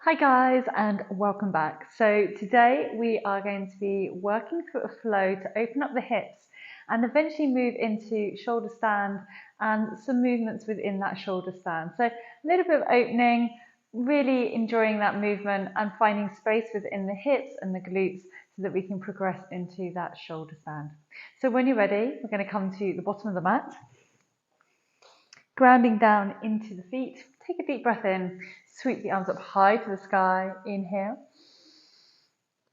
Hi guys and welcome back. So today we are going to be working through a flow to open up the hips and eventually move into shoulder stand and some movements within that shoulder stand. So a little bit of opening, really enjoying that movement and finding space within the hips and the glutes so that we can progress into that shoulder stand. So when you're ready, we're going to come to the bottom of the mat, grounding down into the feet. Take a deep breath in, sweep the arms up high to the sky, inhale.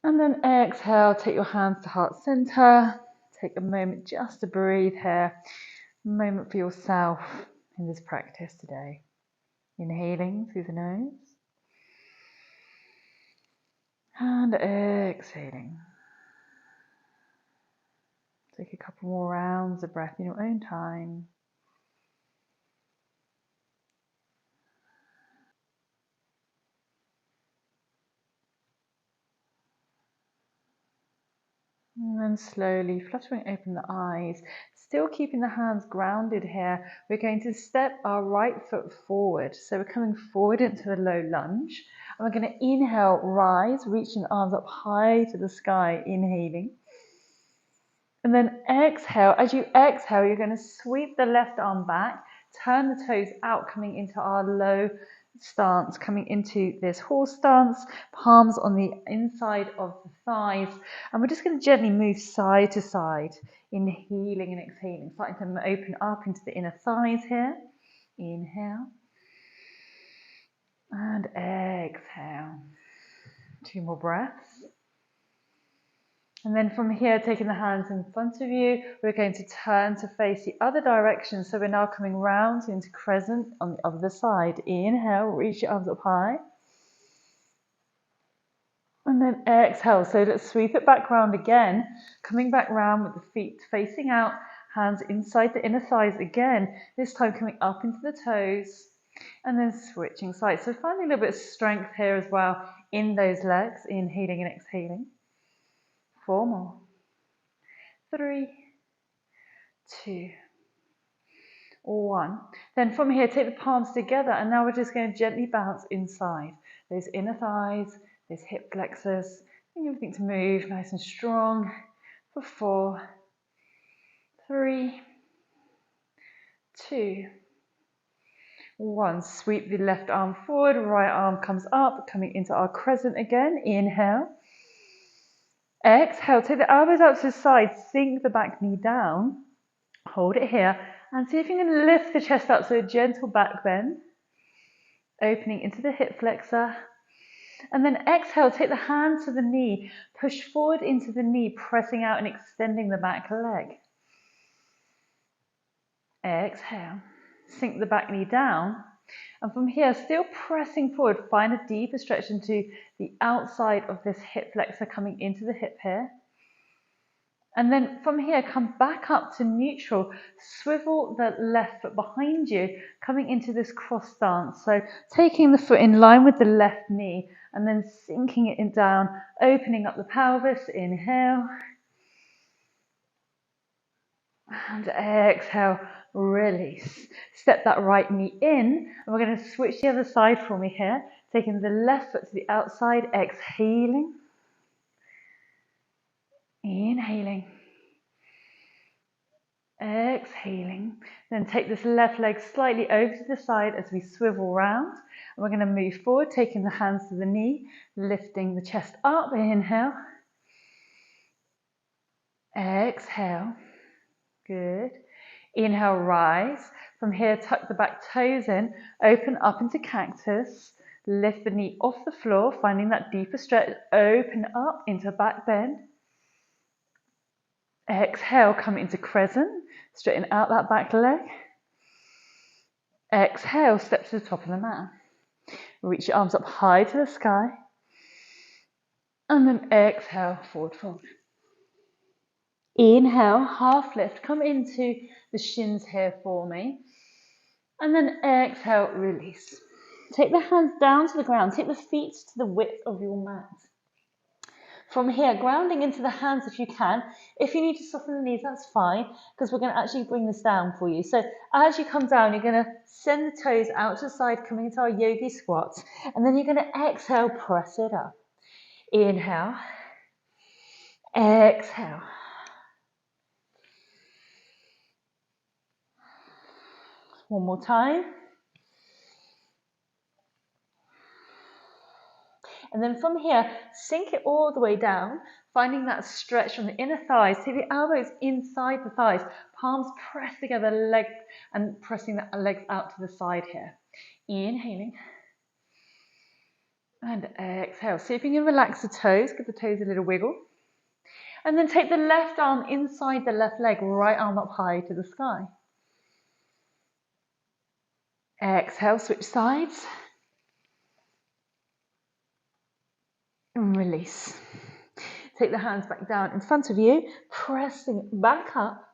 And then exhale, take your hands to heart center. Take a moment just to breathe here. A moment for yourself in this practice today. Inhaling through the nose. And exhaling. Take a couple more rounds of breath in your own time. And then slowly fluttering open the eyes, still keeping the hands grounded here. We're going to step our right foot forward. So we're coming forward into a low lunge. And we're going to inhale, rise, reaching the arms up high to the sky, inhaling. And then exhale. As you exhale, you're going to sweep the left arm back, turn the toes out, coming into our low stance, coming into this horse stance, palms on the inside of the thighs. And we're just going to gently move side to side, inhaling and exhaling, starting to open up into the inner thighs here. Inhale. And exhale. 2 more breaths. And then from here, taking the hands in front of you, we're going to turn to face the other direction. So we're now coming round into crescent on the other side. Inhale, reach your arms up high. And then exhale. So let's sweep it back round again. Coming back round with the feet facing out, hands inside the inner thighs again. This time coming up into the toes. And then switching sides. So finding a little bit of strength here as well in those legs. Inhaling and exhaling. 4 more. 3, 2, 1. Then from here, take the palms together, and now we're just going to gently bounce inside those inner thighs, those hip flexors. Bring everything to move nice and strong for 4, 3, 2, 1. Sweep the left arm forward, right arm comes up, coming into our crescent again. Inhale. Exhale, take the elbows out to the side, sink the back knee down, hold it here, and see if you can lift the chest up, so a gentle back bend, opening into the hip flexor. And then exhale, take the hands to the knee, push forward into the knee, pressing out and extending the back leg. Exhale, sink the back knee down. And from here, still pressing forward, find a deeper stretch into the outside of this hip flexor, coming into the hip here. And then from here, come back up to neutral, swivel the left foot behind you, coming into this cross stance. So taking the foot in line with the left knee and then sinking it in down, opening up the pelvis, inhale. And exhale, release. Step that right knee in, and we're going to switch the other side for me here, taking the left foot to the outside, exhaling, inhaling. Exhaling, then take this left leg slightly over to the side as we swivel round. And we're going to move forward, taking the hands to the knee, lifting the chest up, inhale. Exhale, good. Inhale, rise. From here, tuck the back toes in, open up into cactus, lift the knee off the floor, finding that deeper stretch, open up into back bend. Exhale, come into crescent, straighten out that back leg. Exhale, step to the top of the mat. Reach your arms up high to the sky. And then exhale, forward fold. Inhale, half lift. Come into the shins here for me. And then exhale, release. Take the hands down to the ground. Take the feet to the width of your mat. From here, grounding into the hands if you can. If you need to soften the knees, that's fine, because we're going to actually bring this down for you. So as you come down, you're going to send the toes out to the side, coming into our yogi squats, and then you're going to exhale, press it up. Inhale, exhale. One more time. And then from here, sink it all the way down, finding that stretch from the inner thighs. Take the elbows inside the thighs, palms press together, leg, and pressing the legs out to the side here. Inhaling. And exhale. See if you can relax the toes, give the toes a little wiggle. And then take the left arm inside the left leg, right arm up high to the sky. Exhale, switch sides. And release. Take the hands back down in front of you, pressing back up.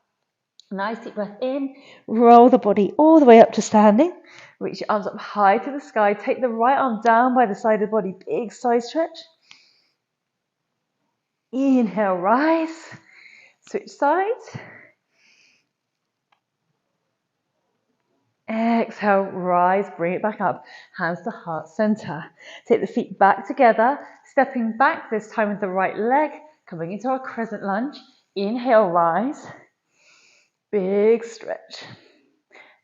Nice deep breath in, roll the body all the way up to standing. Reach your arms up high to the sky. Take the right arm down by the side of the body, big side stretch. Inhale, rise. Switch sides. Exhale, rise, bring it back up. Hands to heart center. Take the feet back together, stepping back this time with the right leg, coming into our crescent lunge. Inhale, rise. Big stretch.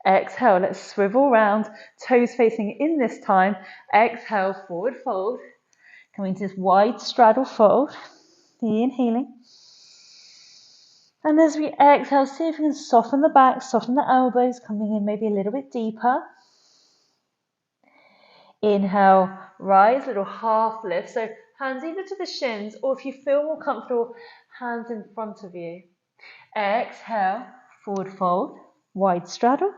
Exhale, let's swivel round, toes facing in this time. Exhale, forward fold. Coming to this wide straddle fold. Inhaling. And as we exhale, see if we can soften the back, soften the elbows, coming in maybe a little bit deeper. Inhale, rise, little half lift. So hands either to the shins, or if you feel more comfortable, hands in front of you. Exhale, forward fold, wide straddle.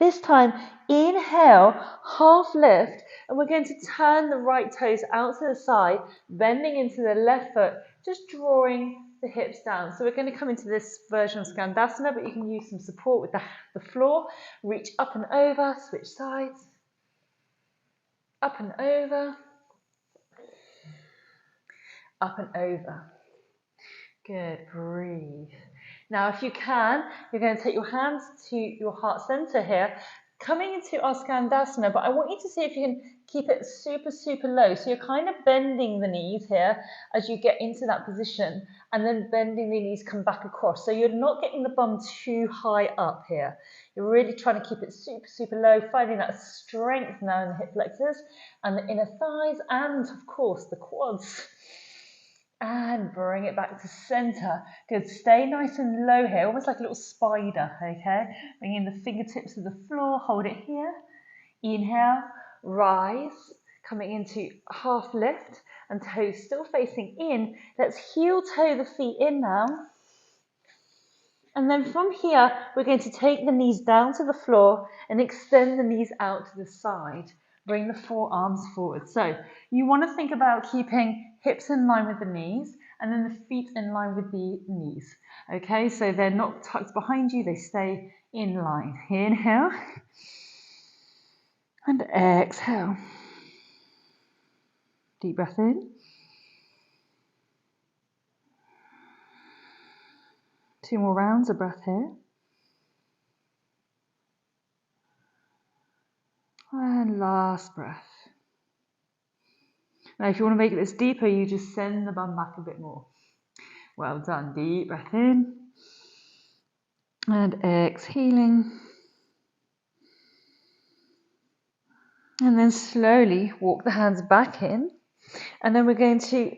This time, inhale, half lift, and we're going to turn the right toes out to the side, bending into the left foot, just drawing the hips down. So we're going to come into this version of Skandasana, but you can use some support with the floor. Reach up and over, switch sides. Up and over. Up and over. Good, breathe. Now, if you can, you're going to take your hands to your heart center here, coming into our Skandasana, but I want you to see if you can keep it super, super low. So you're kind of bending the knees here as you get into that position, and then bending the knees, come back across. So you're not getting the bum too high up here. You're really trying to keep it super, super low, finding that strength now in the hip flexors and the inner thighs, and of course the quads. And bring it back to center. Good, stay nice and low here, almost like a little spider, okay? Bringing the fingertips to the floor, hold it here. Inhale, rise, coming into half lift, and toes still facing in. Let's heel toe the feet in now. And then from here, we're going to take the knees down to the floor and extend the knees out to the side. Bring the forearms forward. So you want to think about keeping hips in line with the knees and then the feet in line with the knees. Okay, so they're not tucked behind you, they stay in line. Inhale and exhale. Deep breath in. Two more rounds of breath here. And last breath. Now, if you want to make this deeper, you just send the bum back a bit more. Well done. Deep breath in. And exhaling. And then slowly walk the hands back in. And then we're going to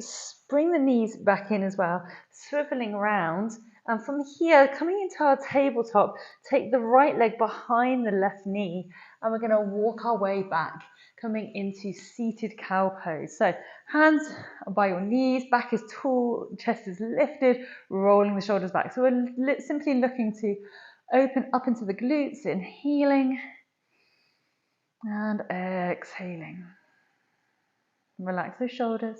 bring the knees back in as well, swiveling around. And from here, coming into our tabletop, take the right leg behind the left knee. And we're going to walk our way back, coming into seated cow pose. So hands are by your knees, back is tall, chest is lifted, rolling the shoulders back. So we're simply looking to open up into the glutes, inhaling and exhaling. Relax those shoulders.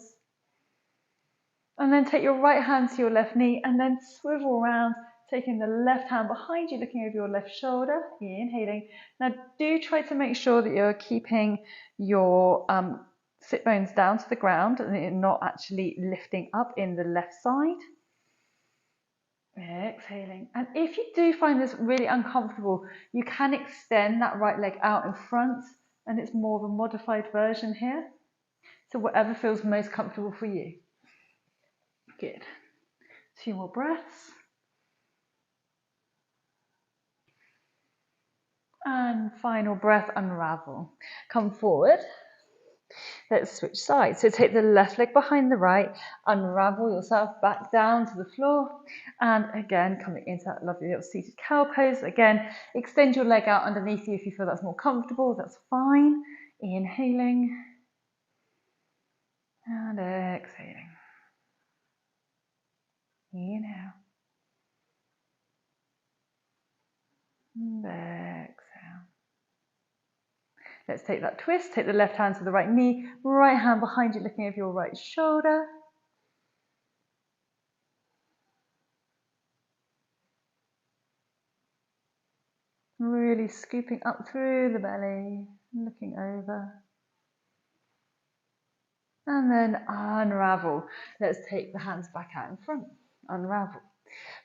And then take your right hand to your left knee and then swivel around, taking the left hand behind you, looking over your left shoulder, inhaling. Now do try to make sure that you're keeping your Sit bones down to the ground and you're not actually lifting up in the left side. Exhaling. And if you do find this really uncomfortable, you can extend that right leg out in front, and it's more of a modified version here. So whatever feels most comfortable for you. Good. 2 more breaths. And final breath, unravel. Come forward. Let's switch sides. So take the left leg behind the right, unravel yourself back down to the floor, and again coming into that lovely little seated cow pose. Again, extend your leg out underneath you if you feel that's more comfortable, that's fine. Inhaling and exhaling. Inhale and exhale. Let's take that twist, take the left hand to the right knee, right hand behind you looking over your right shoulder. Really scooping up through the belly, looking over. And then unravel. Let's take the hands back out in front. Unravel.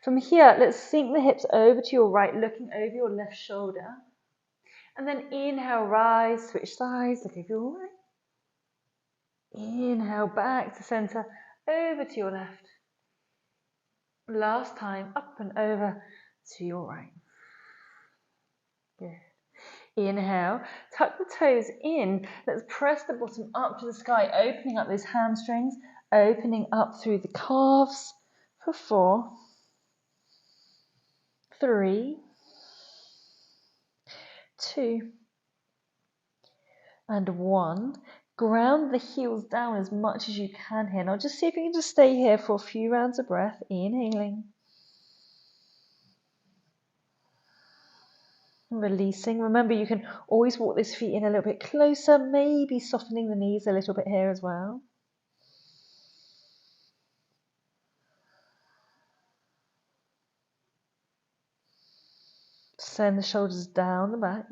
From here, let's sink the hips over to your right, looking over your left shoulder. And then inhale, rise, switch sides, look over your right. Inhale, back to center, over to your left. Last time, up and over to your right. Good. Inhale, tuck the toes in. Let's press the bottom up to the sky, opening up those hamstrings, opening up through the calves for 4, 3, 2, and 1. Ground the heels down as much as you can here. Now just see if you can just stay here for a few rounds of breath. Inhaling. Releasing. Remember, you can always walk these feet in a little bit closer, maybe softening the knees a little bit here as well. Send the shoulders down the back.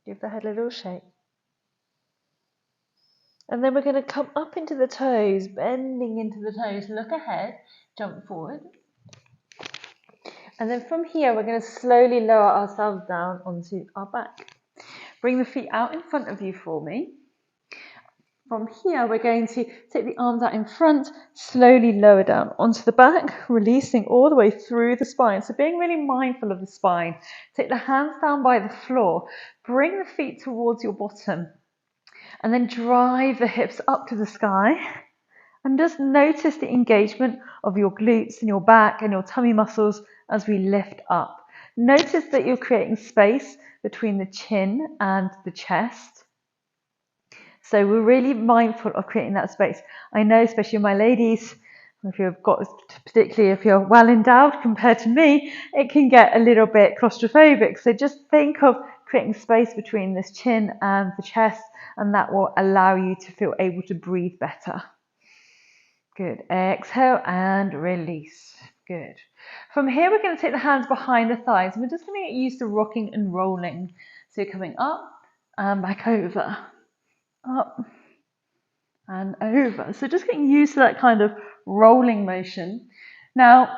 Give the head a little shake. And then we're going to come up into the toes, bending into the toes. Look ahead, jump forward. And then from here, we're going to slowly lower ourselves down onto our back. Bring the feet out in front of you for me. From here, we're going to take the arms out in front, slowly lower down onto the back, releasing all the way through the spine. So being really mindful of the spine. Take the hands down by the floor. Bring the feet towards your bottom. And then drive the hips up to the sky. And just notice the engagement of your glutes and your back and your tummy muscles as we lift up. Notice that you're creating space between the chin and the chest. So we're really mindful of creating that space. I know, especially my ladies, particularly if you're well endowed compared to me, it can get a little bit claustrophobic. So just think of creating space between this chin and the chest, and that will allow you to feel able to breathe better. Good. Exhale and release. Good. From here, we're going to take the hands behind the thighs, and we're just going to get used to rocking and rolling. So you're coming up and back over. Up and over. So just getting used to that kind of rolling motion. Now,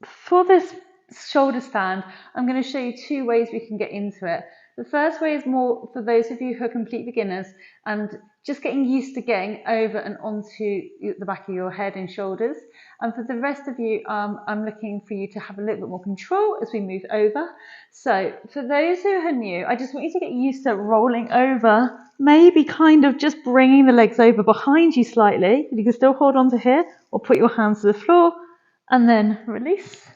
for this shoulder stand, I'm going to show you 2 ways we can get into it. The first way is more for those of you who are complete beginners and just getting used to getting over and onto the back of your head and shoulders. And for the rest of you, I'm looking for you to have a little bit more control as we move over. So for those who are new, I just want you to get used to rolling over, maybe kind of just bringing the legs over behind you slightly. You can still hold on to here or put your hands to the floor and then release.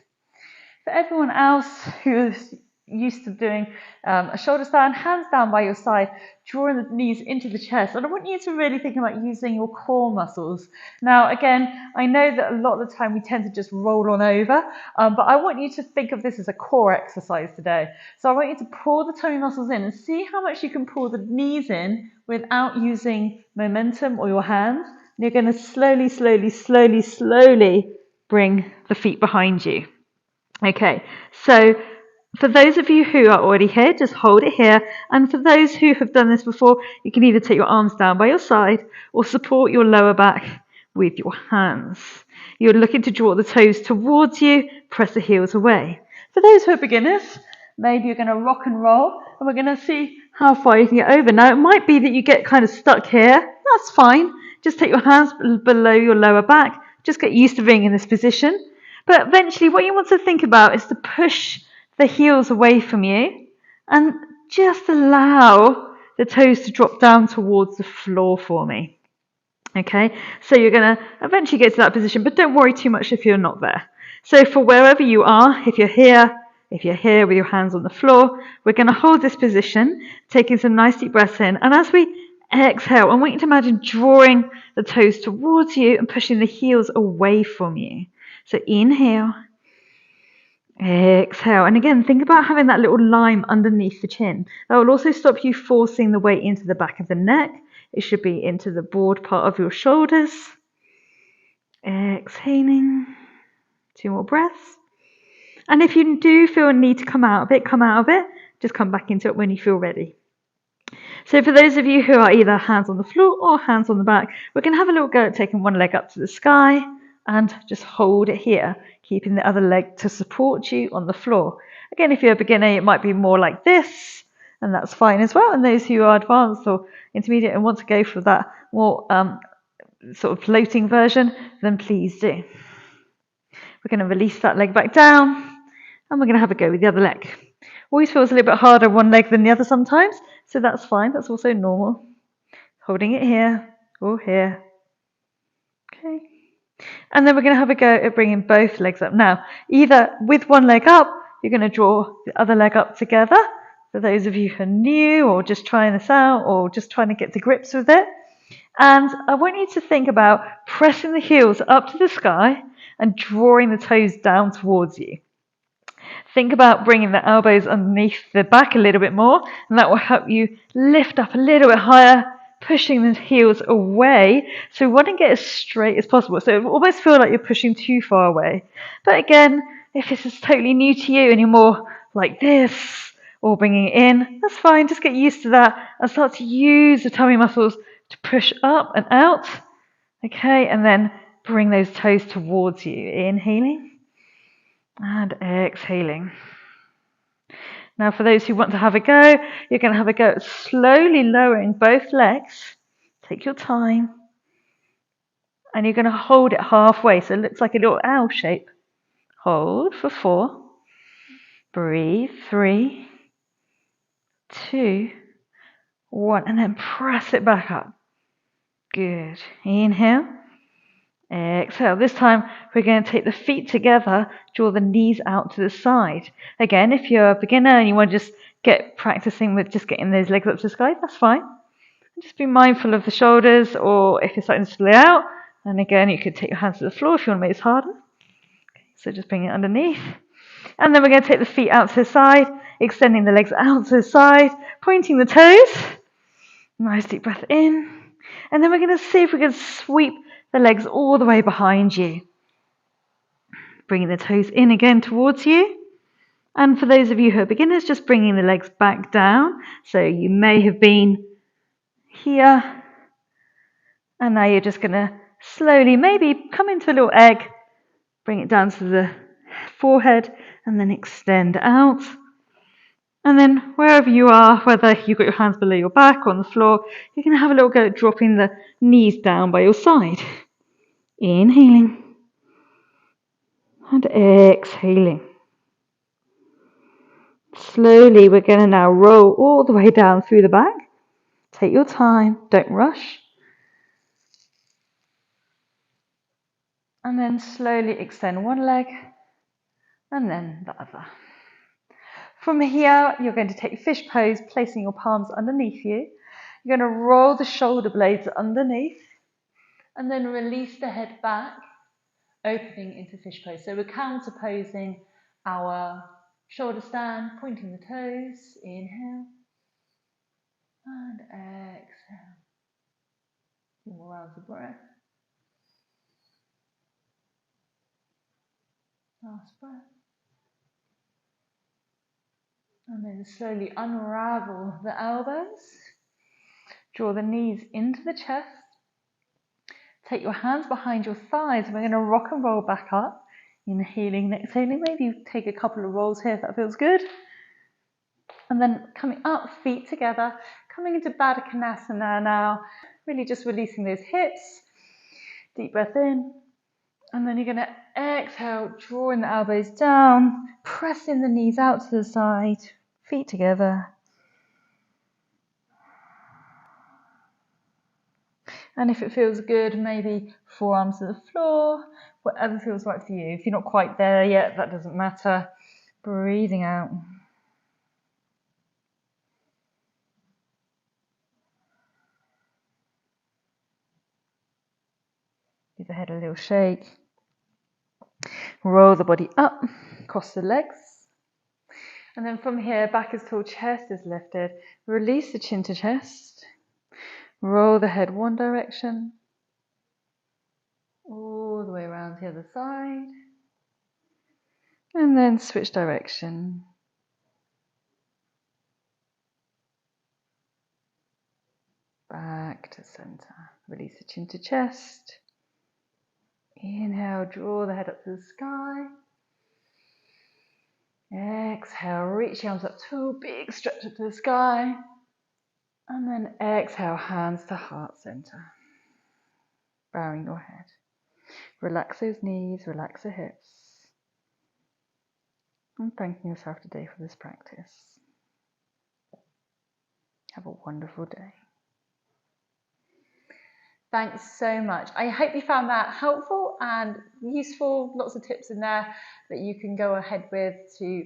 For everyone else who's used to doing a shoulder stand, hands down by your side, drawing the knees into the chest. And I want you to really think about using your core muscles. Now, again, I know that a lot of the time we tend to just roll on over, but I want you to think of this as a core exercise today. So I want you to pull the tummy muscles in and see how much you can pull the knees in without using momentum or your hands. And you're going to slowly, slowly, slowly, slowly bring the feet behind you. Okay, so For those of you who are already here, just hold it here. And for those who have done this before, you can either take your arms down by your side or support your lower back with your hands. You're looking to draw the toes towards you, press the heels away. For those who are beginners, maybe you're going to rock and roll, and we're going to see how far you can get over. Now, it might be that you get kind of stuck here. That's fine. Just take your hands below your lower back. Just get used to being in this position. But eventually, what you want to think about is to push the heels away from you and just allow the toes to drop down towards the floor for me. Okay, so you're going to eventually get to that position, but don't worry too much if you're not there. So for wherever you are, if you're here with your hands on the floor, we're going to hold this position, taking some nice deep breaths in. And as we exhale, I want you to imagine drawing the toes towards you and pushing the heels away from you. So inhale. Exhale. And again, think about having that little line underneath the chin. That will also stop you forcing the weight into the back of the neck. It should be into the broad part of your shoulders. Exhaling. 2 more breaths. And if you do feel a need to come out of it. Just come back into it when you feel ready. So for those of you who are either hands on the floor or hands on the back, we're going to have a little go at taking one leg up to the sky and just hold it here, keeping the other leg to support you on the floor. Again, if you're a beginner, it might be more like this, and that's fine as well. And those who are advanced or intermediate and want to go for that more sort of floating version, then please do. We're going to release that leg back down, and we're going to have a go with the other leg. Always feels a little bit harder one leg than the other sometimes, so that's fine. That's also normal. Holding it here or here. Okay. And then we're going to have a go at bringing both legs up. Now, either with one leg up, you're going to draw the other leg up together. For those of you who are new or just trying this out or just trying to get to grips with it. And I want you to think about pressing the heels up to the sky and drawing the toes down towards you. Think about bringing the elbows underneath the back a little bit more, and that will help you lift up a little bit higher, pushing the heels away. So we want to get as straight as possible. So it will almost feel like you're pushing too far away. But again, if this is totally new to you and you're more like this or bringing it in, that's fine. Just get used to that and start to use the tummy muscles to push up and out. Okay, and then bring those toes towards you. Inhaling. And exhaling. Now for those who want to have a go, you're going to have a go at slowly lowering both legs. Take your time. And you're going to hold it halfway, so it looks like a little L shape. Hold for 4. Breathe. 3, 2, 1. And then press it back up. Good. Inhale. Exhale. This time we're going to take the feet together, draw the knees out to the side. Again, if you're a beginner and you want to just get practicing with just getting those legs up to the sky, that's fine. Just be mindful of the shoulders, or if you're starting to splay out, and again, you could take your hands to the floor if you want to make this harder. Okay, so just bring it underneath. And then we're going to take the feet out to the side, extending the legs out to the side, pointing the toes. Nice deep breath in. And then we're going to see if we can sweep the legs all the way behind you. Bringing the toes in again towards you. And for those of you who are beginners, just bringing the legs back down. So you may have been here. And now you're just going to slowly maybe come into a little egg. Bring it down to the forehead and then extend out. And then wherever you are, whether you've got your hands below your back or on the floor, you can have a little go at dropping the knees down by your side. Inhaling. And exhaling. Slowly, we're going to now roll all the way down through the back. Take your time, don't rush. And then slowly extend one leg and then the other. From here, you're going to take fish pose, placing your palms underneath you. You're going to roll the shoulder blades underneath and then release the head back, opening into fish pose. So we're counterposing our shoulder stand, pointing the toes. Inhale and exhale. 2 more rounds of breath. Last breath. And then slowly unravel the elbows. Draw the knees into the chest. Take your hands behind your thighs. We're going to rock and roll back up. Inhaling and exhaling. Maybe take a couple of rolls here if that feels good. And then coming up, feet together. Coming into Baddha Konasana now. Really just releasing those hips. Deep breath in. And then you're going to exhale, drawing the elbows down. Pressing the knees out to the side. Feet together. And if it feels good, maybe forearms to the floor, whatever feels right for you. If you're not quite there yet, that doesn't matter. Breathing out. Give the head a little shake. Roll the body up, cross the legs. And then from here, back is tall, chest is lifted. Release the chin to chest. Roll the head one direction. All the way around to the other side. And then switch direction. Back to center. Release the chin to chest. Inhale, draw the head up to the sky. Exhale, reach the arms up tall, big stretch up to the sky. And then exhale, hands to heart center. Bowing your head. Relax those knees, relax the hips. And thanking yourself today for this practice. Have a wonderful day. Thanks so much. I hope you found that helpful and useful. Lots of tips in there that you can go ahead with to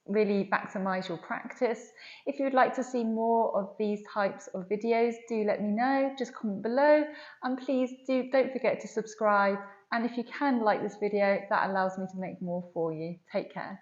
really maximize your practice. If you would like to see more of these types of videos, do let me know. Just comment below, and please don't forget to subscribe. And if you can like this video, that allows me to make more for you. Take care.